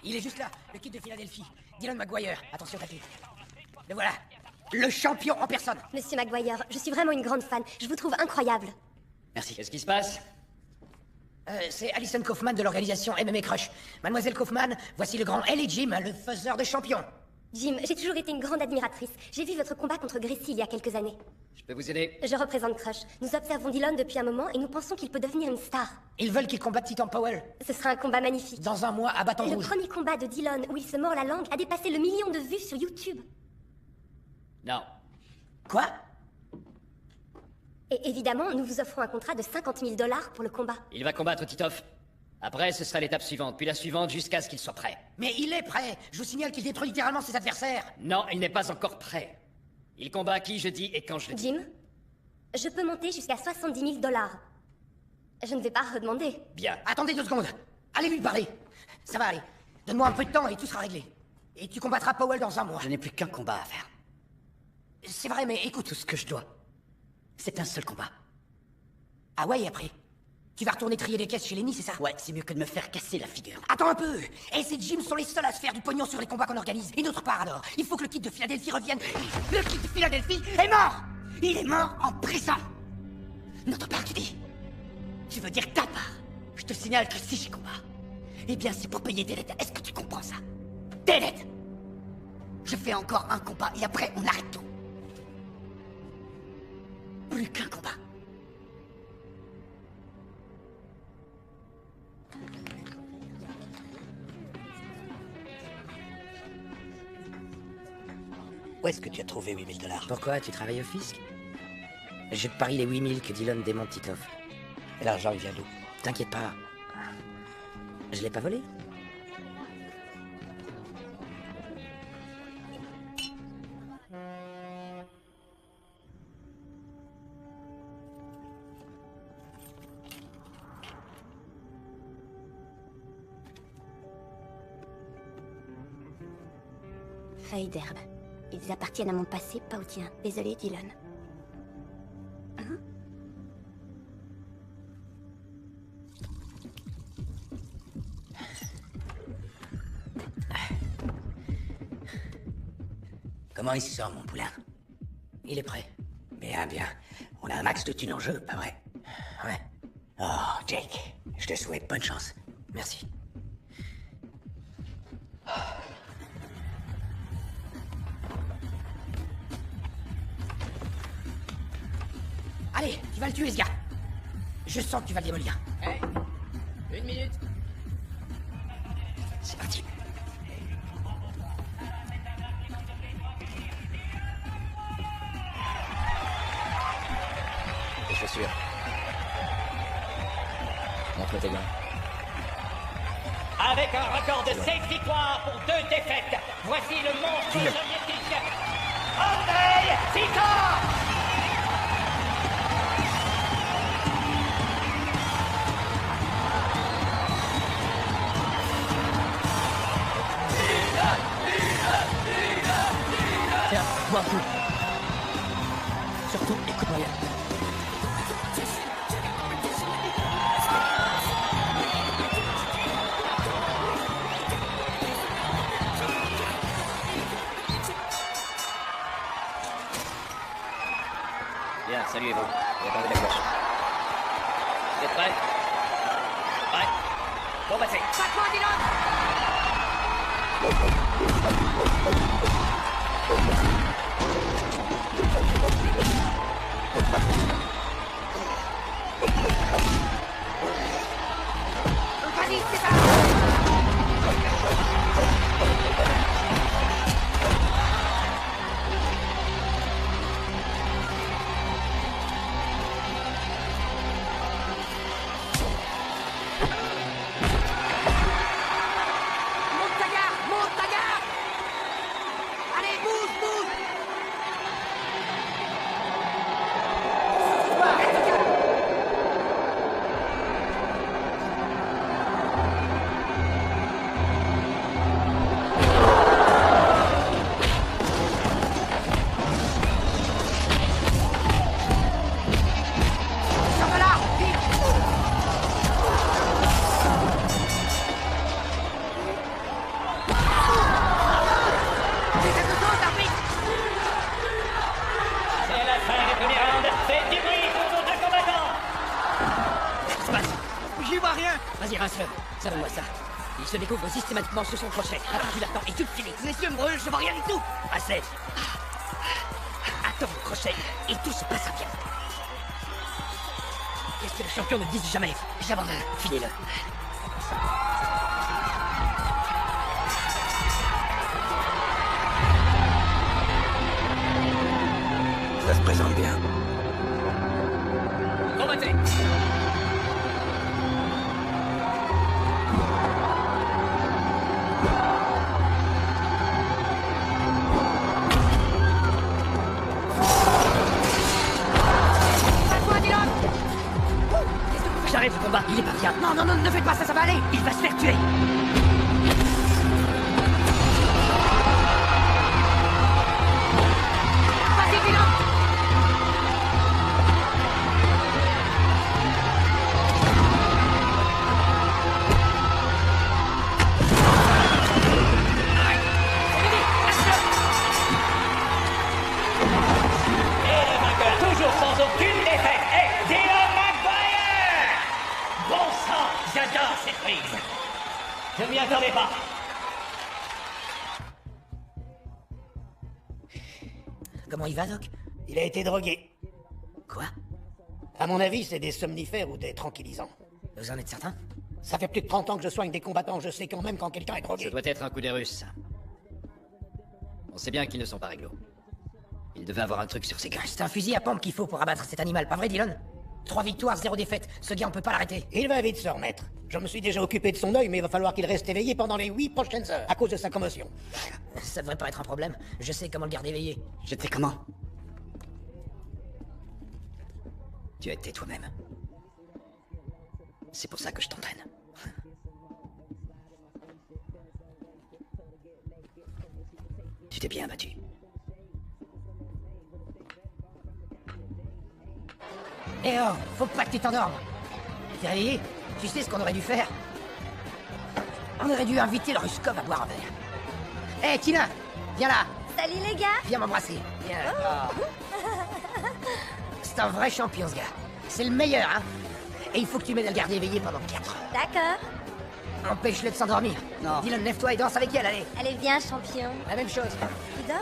Il est juste là, le kit de Philadelphie. Dylan McGuire. Attention, Tati. Le voilà. Le champion en personne. Monsieur Maguire, je suis vraiment une grande fan. Je vous trouve incroyable. Merci. Qu'est-ce qui se passe? C'est Alison Kaufman de l'organisation MMA Crush. Mademoiselle Kaufman, voici le grand L et Jim, le faiseur de champions. Jim, j'ai toujours été une grande admiratrice. J'ai vu votre combat contre Gracie il y a quelques années. Je peux vous aider? Je représente Crush. Nous observons Dylan depuis un moment et nous pensons qu'il peut devenir une star. Ils veulent qu'il combatte Titan Powell. Ce sera un combat magnifique. Dans un mois, à Bâton Le Rouge. premier combat de Dylan où il se mord la langue a dépassé le 1 million de vues sur YouTube. Non. Quoi? Et évidemment, nous vous offrons un contrat de 50 000 $ pour le combat. Il va combattre Titov. Après, ce sera l'étape suivante, puis la suivante jusqu'à ce qu'il soit prêt. Mais il est prêt. Je vous signale qu'il détruit littéralement ses adversaires. Non, il n'est pas encore prêt. Il combat qui je dis et quand je le dis. Jim, je peux monter jusqu'à 70 000 $. Je ne vais pas redemander. Bien. Attendez 2 secondes. Allez lui parler. Ça va aller. Donne-moi un peu de temps et tout sera réglé. Et tu combattras Powell dans un mois. Je n'ai plus qu'un combat à faire. C'est vrai, mais écoute, tout ce que je dois, c'est un seul combat. Ah ouais, et après? Tu vas retourner trier des caisses chez Lenny, c'est ça? Ouais, c'est mieux que de me faire casser la figure. Attends un peu! Et ces Jim sont les seuls à se faire du pognon sur les combats qu'on organise. Et d'autre part alors, il faut que le kit de Philadelphie revienne. Le kit de Philadelphie est mort! Il est mort en prison! Notre part, tu dis? Tu veux dire ta part? Je te signale que si j'y combats, eh bien c'est pour payer des dettes. Est-ce que tu comprends ça? Des dettes! Je fais encore un combat et après on arrête tout. Plus qu'un combat. Où est-ce que tu as trouvé 8 000 $? Pourquoi? Tu travailles au fisc? Je te parie les 8 000 que Dylan démonte Titov. Et l'argent, il vient d'où? T'inquiète pas. Je l'ai pas volé. Feuilles d'herbe. Ils appartiennent à mon passé, pas au tien. Désolé, Dylan. Hein? Comment il se sent, mon poulain? Il est prêt. Bien, bien. On a un max de thunes en jeu, pas vrai? Ouais. Oh, Jake, je te souhaite bonne chance. Merci. Allez, tu vas le tuer, ce gars. Je sens que tu vas le démolir. Hey, 1 minute. C'est parti. Les chaussures. Montre tes gants. Avec un record de 16 victoires pour 2 défaites, voici le monstre soviétique, Andrei Titov! Écoute-moi un coup. Surtout, écoute-moi bien. Bien, saluez-vous. Et attendez la cloche. Vous êtes prêts? Prêts? Bon, bah c'est... Vas-y, c'est ça. Monte ta garde. Allez, bouge, bouge. Sors de là, vite. Fais quelque chose, arbitre. C'est la fin du premier round. C'est du bruit pour nos deux combattants. Qu'est-ce qui se passe? J'y vois rien. Vas-y, rince-le. Ça donne-moi ça. Il se découvre systématiquement sous son crochet. Attends, tu l'attends et tout fini. Les yeux me brûlent, je vois rien du tout. Assez. Attends le crochet et tout se passera bien. Qu'est-ce que le champion ne dise jamais? J'abandonne. Finis-le. Ça se présente bien. Combattez. Toi, Dylan. J'arrête le combat. Il est pas bien. Non, non, non, ne faites pas ça, ça va aller. Il va se faire tuer. Vas-y, Dylan. Et le vainqueur, toujours sans aucune défaite, est Dylan McGuire. Bon sang, j'adore cette prise. Je m'y attendais pas. Comment il va, Doc? Il a été drogué. Quoi? À mon avis, c'est des somnifères ou des tranquillisants. Vous en êtes certain? Ça fait plus de 30 ans que je soigne des combattants, je sais quand même quand quelqu'un est Ça drogué. doit être un coup des Russes, ça. On sait bien qu'ils ne sont pas réglo. Ils devaient avoir un truc sur ces gars. C'est un fusil à pompe qu'il faut pour abattre cet animal, pas vrai, Dylan? 3 victoires, 0 défaite. Ce gars, on peut pas l'arrêter. Il va vite se remettre. Je me suis déjà occupé de son œil, mais il va falloir qu'il reste éveillé pendant les 8 prochaines heures, à cause de sa commotion. Ça devrait pas être un problème. Je sais comment le garder éveillé. J'étais comment? Tu as été toi-même. C'est pour ça que je t'entraîne. Tu t'es bien battu. Eh oh, faut pas que tu t'endormes. T'es réveillé? Tu sais ce qu'on aurait dû faire? On aurait dû inviter le Ruskov à boire un verre. Eh, Tina, viens là. Salut les gars. Viens m'embrasser. Viens. Oh. C'est un vrai champion, ce gars. C'est le meilleur, hein. Et il faut que tu m'aides à le garder éveillé pendant 4 heures. D'accord. Empêche-le de s'endormir. Non. Dylan, lève-toi et danse avec elle, allez. Allez, viens, champion. La même chose. Tu dors?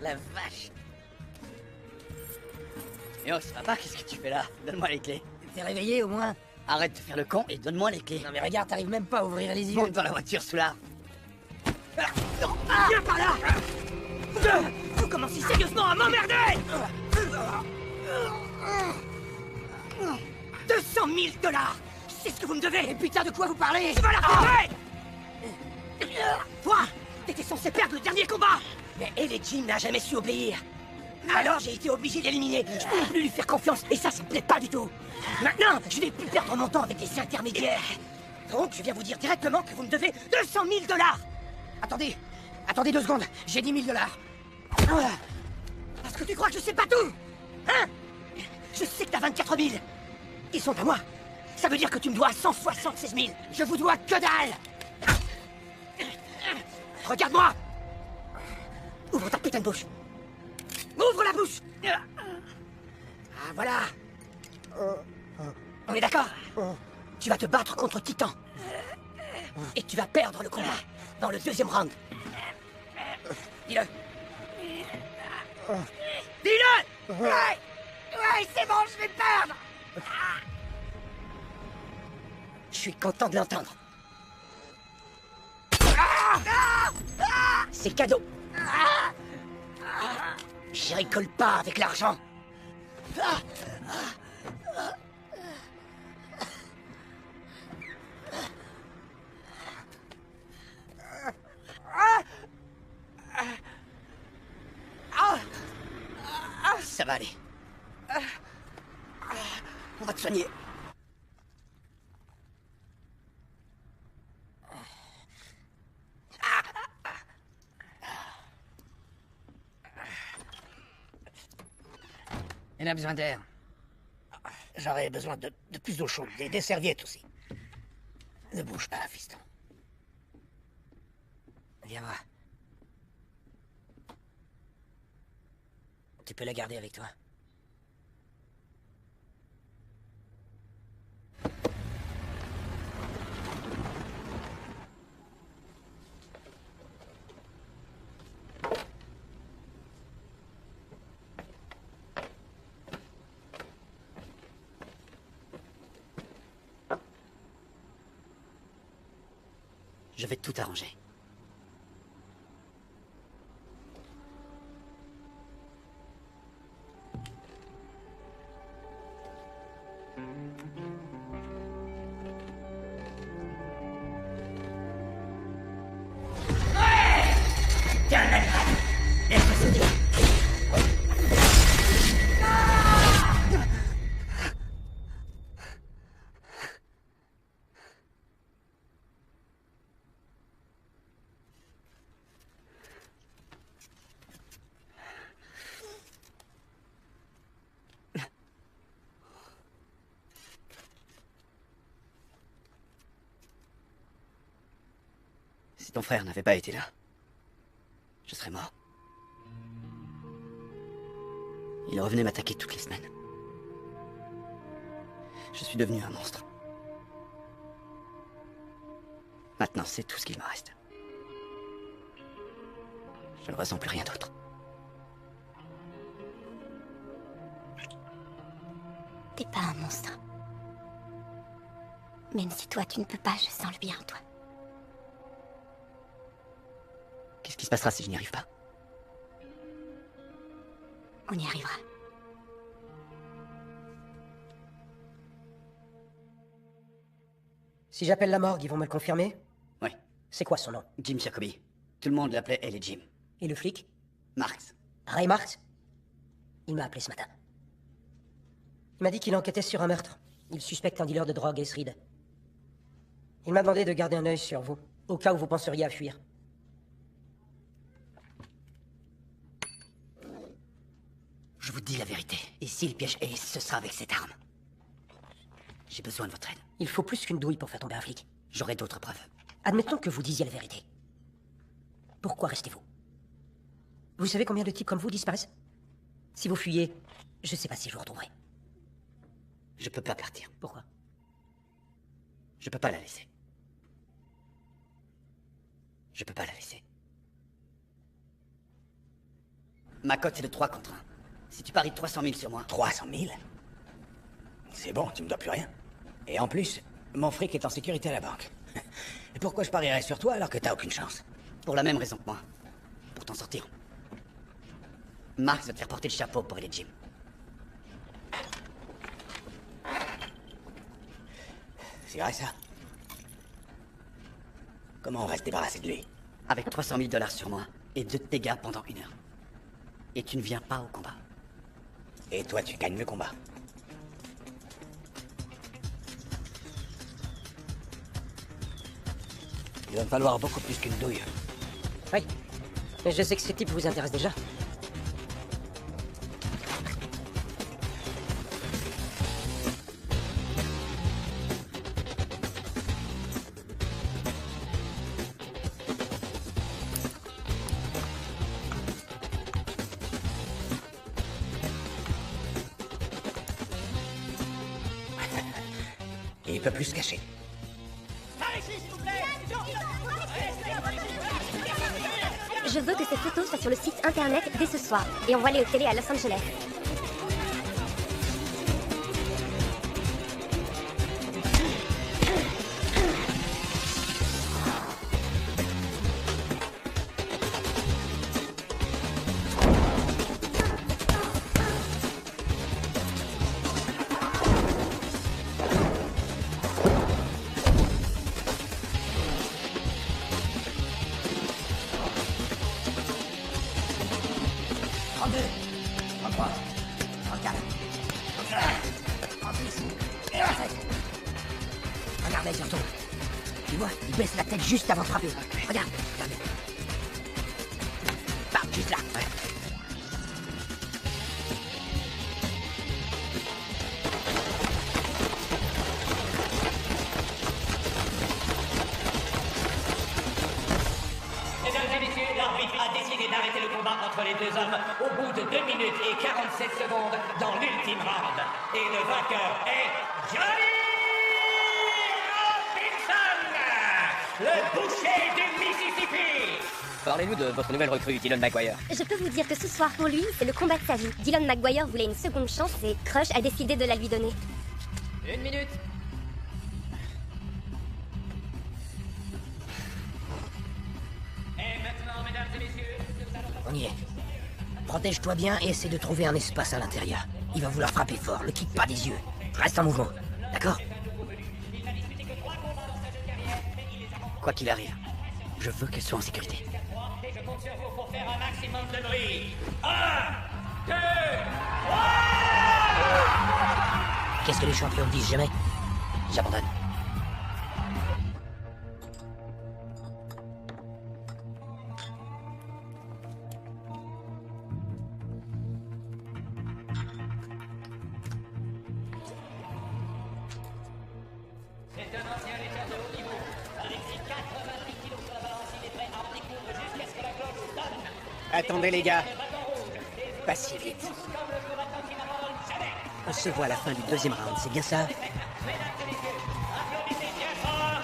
La vache. Yo, ça va pas? Qu'est-ce que tu fais là? Donne-moi les clés. T'es réveillé au moins? Arrête de faire le con et donne-moi les clés. Non mais regarde, t'arrives même pas à ouvrir les yeux. Monte dans la voiture, Soulard. Viens par là. Vous commencez sérieusement à m'emmerder. 200 000 $. C'est ce que vous me devez. Et putain, de quoi vous parlez? Tu vas la retrouver. Toi, t'étais censé perdre le dernier combat. Mais Ellie Jim n'a jamais su obéir. Alors j'ai été obligé d'éliminer. Je pouvais plus lui faire confiance et ça me plaît pas du tout. Maintenant, je vais plus perdre mon temps avec des intermédiaires. Donc je viens vous dire directement que vous me devez 200 000 $. Attendez, attendez 2 secondes, j'ai 10 000 $. Parce que tu crois que je sais pas tout? Hein? Je sais que t'as 24 000. Ils sont à moi. Ça veut dire que tu me dois 176 000. Je vous dois que dalle. Regarde-moi. Ouvre ta putain de bouche. Ouvre la bouche. Ah, voilà. On est d'accord? Tu vas te battre contre Titan. Et tu vas perdre le combat dans le 2e round. Dis-le. Dis-le. Ouais, c'est bon, je vais perdre. Je suis content de l'entendre. C'est cadeau. Je rigole pas avec l'argent. Ça va aller. On va te soigner. Il a besoin d'air. J'aurais besoin de plus d'eau chaude, des serviettes aussi. Ne bouge pas, fiston. Viens voir. Tu peux la garder avec toi. Je vais tout arranger. Si ton frère n'avait pas été là, je serais mort. Il revenait m'attaquer toutes les semaines. Je suis devenu un monstre. Maintenant, c'est tout ce qu'il me reste. Je ne ressens plus rien d'autre. T'es pas un monstre. Même si toi, tu ne peux pas, je sens le bien en toi. Qu'est-ce qui se passera si je n'y arrive pas? On y arrivera. Si j'appelle la morgue, ils vont me le confirmer? Oui. C'est quoi son nom? Jim Jacobi. Tout le monde l'appelait Elle et Jim. Et le flic? Marx. Ray Marx? Il m'a appelé ce matin. Il m'a dit qu'il enquêtait sur un meurtre. Il suspecte un dealer de drogue, Ace Reed. Il m'a demandé de garder un œil sur vous, au cas où vous penseriez à fuir. Je vous dis la vérité. Et s'il piège Ace, ce sera avec cette arme. J'ai besoin de votre aide. Il faut plus qu'une douille pour faire tomber un flic. J'aurai d'autres preuves. Admettons que vous disiez la vérité. Pourquoi restez-vous? Vous savez combien de types comme vous disparaissent? Si vous fuyez, je sais pas si je vous retrouverai. Je peux pas partir. Pourquoi? Je peux pas la laisser. Je peux pas la laisser. Ma cote est de 3 contre 1. Si tu paries 300 000 sur moi... 300 000? C'est bon, tu me dois plus rien. Et en plus, mon fric est en sécurité à la banque. Et pourquoi je parierais sur toi alors que t'as aucune chance? Pour la même raison que moi. Pour t'en sortir. Marx va te faire porter le chapeau pour aller Jim. C'est vrai ça? Comment on va se débarrasser de lui? Avec 300 000 $ sur moi et 2 de dégâts pendant 1 heure. Et tu ne viens pas au combat. Et toi, tu gagnes le combat. Il va me falloir beaucoup plus qu'une douille. Oui. Mais je sais que ce type vous intéresse déjà. Et il peut plus se cacher. Je veux que ces photos soient sur le site internet dès ce soir. Et envoie-les aux télé à Los Angeles. Regardez surtout. Tu vois, il baisse la tête juste avant de frapper. Regarde, regarde. Bah, juste là. Ouais. Mesdames et messieurs, l'arbitre a décidé d'arrêter le combat entre les deux hommes au bout de 2 minutes et 47 secondes dans l'ultime round. Et le vainqueur est Johnny Robinson, le boucher du Mississippi. Parlez-nous de votre nouvelle recrue, Dylan McGuire. Je peux vous dire que ce soir, pour lui, c'est le combat de sa vie. Dylan McGuire voulait une seconde chance et Crush a décidé de la lui donner. 1 minute. Et maintenant, mesdames et messieurs, nous allons... On y est. Protège-toi bien et essaie de trouver un espace à l'intérieur. Il va vouloir frapper fort, le quitte pas des yeux. Reste en mouvement, d'accord? Quoi qu'il arrive, je veux qu'elle soit en sécurité. Et je compte sur vous pour faire un maximum de bruit. 1, 2, Qu'est-ce que les champions ne disent jamais? J'abandonne. C'est un ancien lutteur de haut niveau. Avec ses 88 kilos sur la balance, il est prêt à en découdre jusqu'à ce que la cloche sonne. Attendez les gars. Pas si vite. Comme le combattant qui n'abandonne jamais. On se voit à la fin du 2e round, c'est bien ça? Mesdames et messieurs, applaudissez bien fort.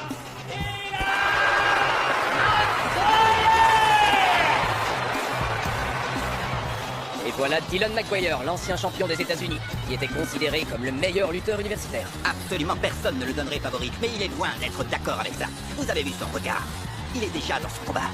Et voilà Dylan McGuire, l'ancien champion des États-Unis, qui était considéré comme le meilleur lutteur universitaire. Absolument personne ne le donnerait favori, mais il est loin d'être d'accord avec ça. Vous avez vu son regard. Il est déjà dans ce combat.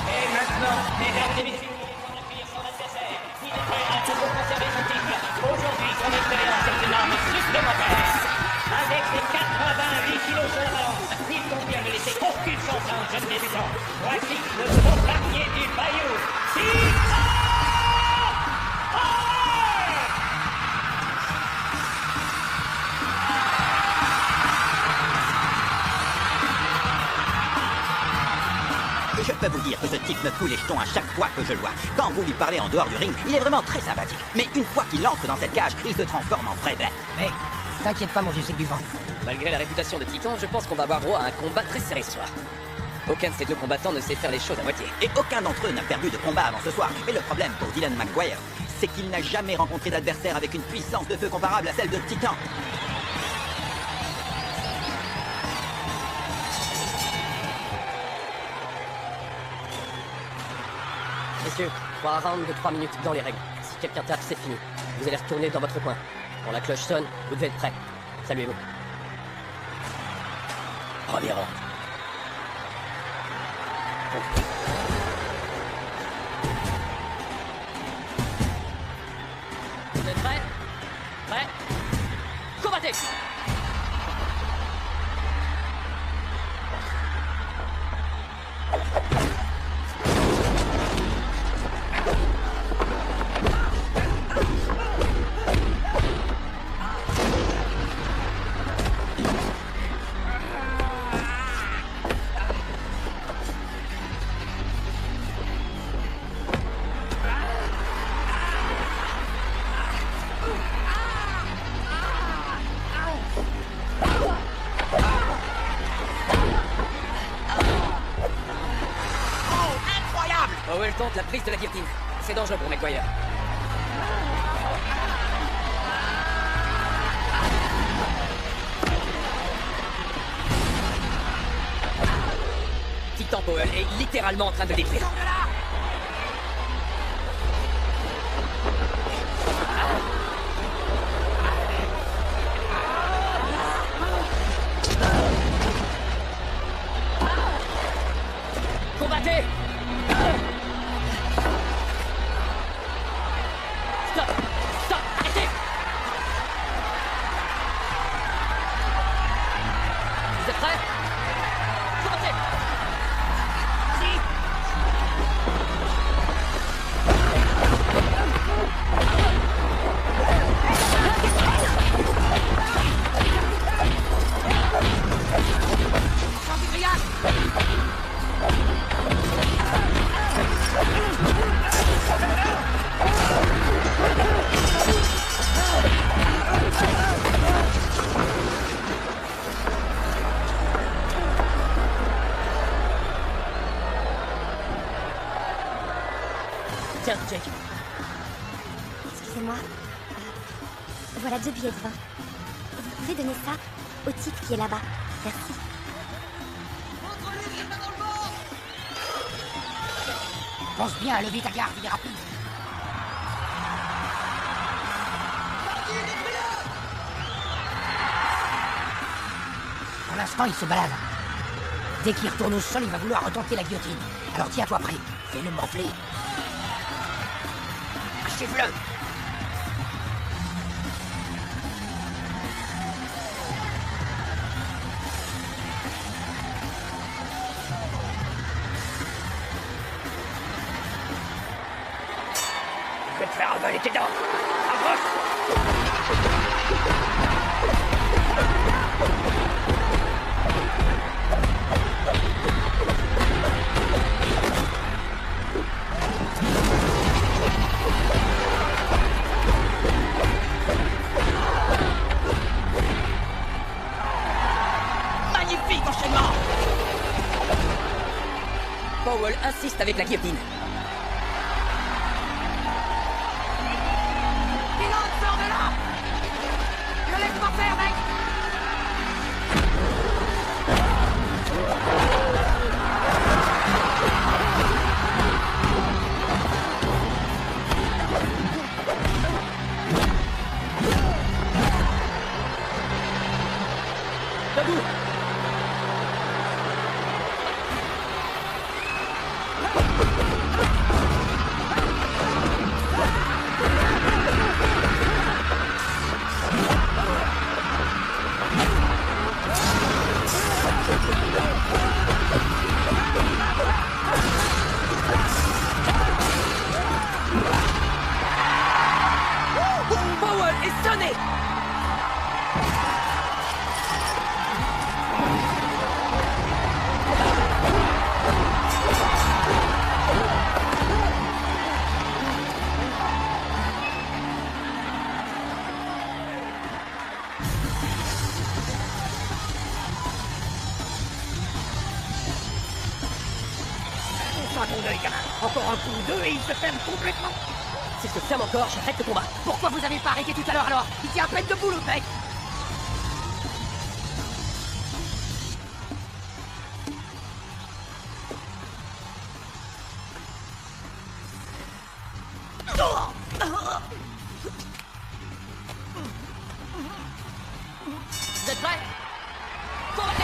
Et maintenant, mesdames et messieurs, il faut accueillir son adversaire. Il est prêt à toujours conserver son titre. Aujourd'hui, son expérience est une arme supplémentaire. Avec ses 88 kilos sur la balance, il convient de laisser aucune chance à un jeune débutant. Voici le bombardier du Bayou, Titan Power! Et je peux vous dire que ce type me fout les jetons à chaque fois que je le vois. Quand vous lui parlez en dehors du ring, il est vraiment très sympathique. Mais une fois qu'il entre dans cette cage, il se transforme en vraie bête. Mais t'inquiète pas, mon vieux, c'est que du vent. Malgré la réputation de Titan, je pense qu'on va avoir droit à un combat très serré ce soir. Aucun de ces deux combattants ne sait faire les choses à moitié. Et aucun d'entre eux n'a perdu de combat avant ce soir. Mais le problème pour Dylan McGuire, c'est qu'il n'a jamais rencontré d'adversaire avec une puissance de feu comparable à celle de Titan. Messieurs, 3 rounds de 3 minutes dans les règles. Si quelqu'un tape, c'est fini. Vous allez retourner dans votre coin. Quand la cloche sonne, vous devez être prêts. Saluez-vous. Premier round. Vous êtes prêts? Prêts? Combattez! Powell tente la prise de la guillotine. C'est dangereux pour McGuire. Titan Powell est littéralement en train de le détruire. Combattez! Stop! Stop! Arrêtez! Vous êtes prêts? Combattez! Vas-y! Sors du grillage! Tiens, Jake. Excusez-moi. Voilà 2 billets de vin. Vous pouvez donner ça au type qui est là-bas. Merci. Pense bien à lever ta garde, il est rapide. Pour l'instant, il se balade. Dès qu'il retourne au sol, il va vouloir retenter la guillotine. Alors tiens-toi prêt. Fais-le morfler. Achève-le. Je vais te faire avaler tes dents. Approche. Magnifique enchaînement. Powell insiste avec la guillotine. Pilote, sors de là. Ne laisse pas faire, mec. Debout! Powell est sonné! Pas ton œil, gamin. Encore un coup ou deux et il se ferme complètement. S'il se ferme encore, j'arrête le combat. Pourquoi vous avez pas arrêté tout à l'heure alors? Il tient à peine debout, le mec. Vous êtes prêts? Combattez!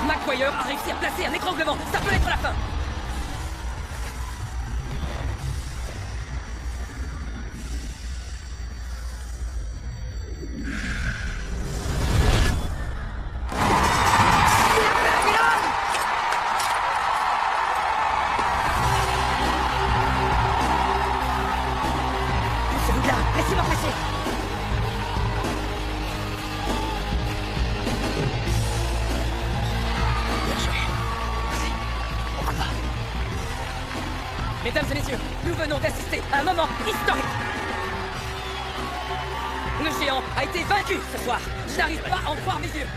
McGuire a réussi à placer un étranglement. Ça peut être la fin. Celui-là, laissez-moi passer. Mesdames et messieurs, nous venons d'assister à un moment historique. Le géant a été vaincu ce soir. Je n'arrive pas à en croire mes yeux.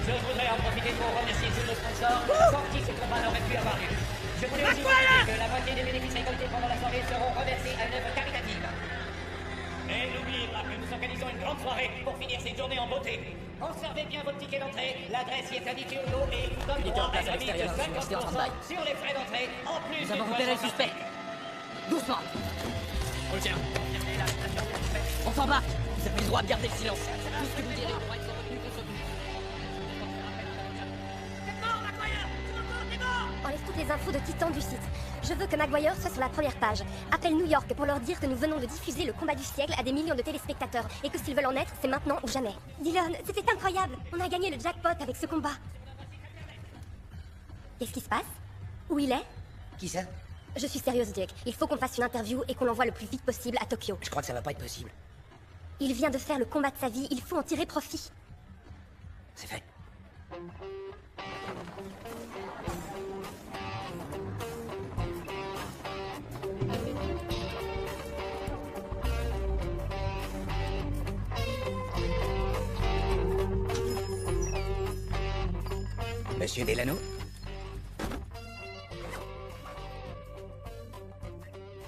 Je voudrais en profiter pour remercier tous nos sponsors. Sans qui ce combat n'aurait pu avoir lieu. Je voulais aussi indiquer que la moitié des bénéfices récoltés pendant la soirée seront reversés à une œuvre caritative. Et n'oubliez pas que nous organisons une grande soirée pour finir cette journée en beauté. Conservez bien votre ticket d'entrée, l'adresse y est indiquée au dos et vous donne droit à une remise de 50% sur les frais d'entrée, en plus Nous avons repéré le suspect. Doucement. On le tient. On s'en bat. Vous avez le droit de garder le silence. Tout ce que vous direz pourra être retenu contre vous. Enlève toutes les infos de Titan du site. Je veux que McGuire soit sur la première page. Appelle New York pour leur dire que nous venons de diffuser le combat du siècle à des millions de téléspectateurs et que s'ils veulent en être, c'est maintenant ou jamais. Dylan, c'était incroyable. On a gagné le jackpot avec ce combat. Qu'est-ce qui se passe? Où il est? Qui ça? Je suis sérieuse, Jake. Il faut qu'on fasse une interview et qu'on l'envoie le plus vite possible à Tokyo. Je crois que ça va pas être possible. Il vient de faire le combat de sa vie. Il faut en tirer profit. C'est fait. Monsieur Delano?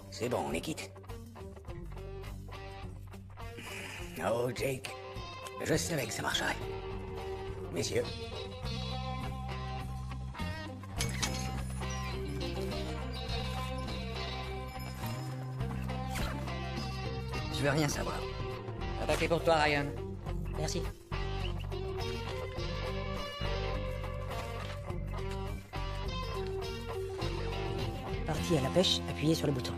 C'est bon, on est quitte. Oh, Jake. Je savais que ça marcherait. Messieurs. Je veux rien savoir. Attaquez pour toi, Ryan. Merci. Parti à la pêche, appuyez sur le bouton.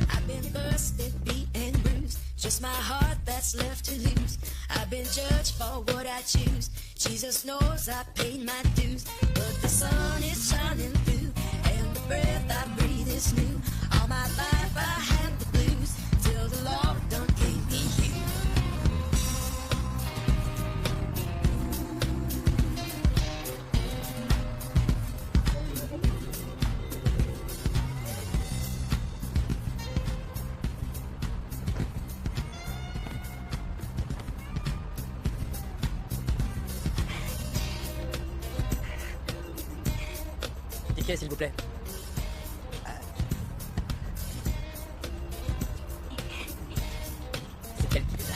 I've been busted, beat and bruised. Just my heart that's left to lose. I've been judged for what I choose. Jesus knows I paid my dues. But the sun is shining through, and the breath I breathe is new. All my life I had the blues, till the Lord done gave me you. Ticket, s'il vous plaît. C'est quel qui les a?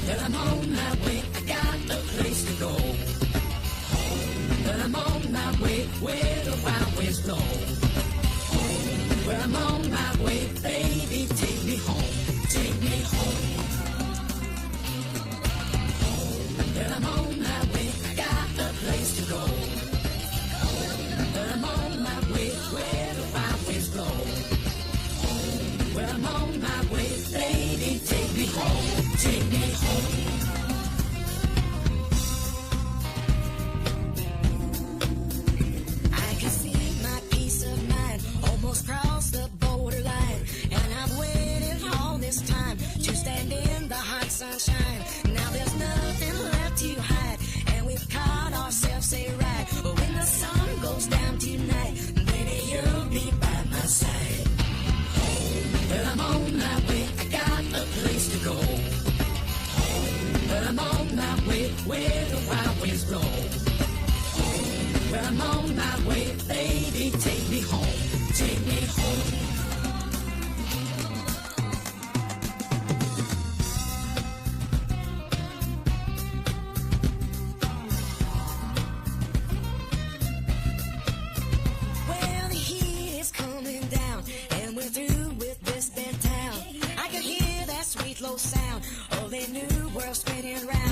Well, I'm on my way, I got a place to go. Well, I'm on my way, where the wild winds blow. Well, I'm on my way, baby, take me home, take me home. Well, I'm on my way, I got a place to go. Well, I'm on my way, where the wild winds blow. Well, I'm on my way, baby, take me home, take me home. I can see my peace of mind almost cross the borderline, and I'm way baby by my side. Home, but I'm on my way. I got a place to go. Home, but I'm on my way where the wild winds blow. Home, but I'm on my way. Baby, take me home. Take me home. Sound of a new world spinning round.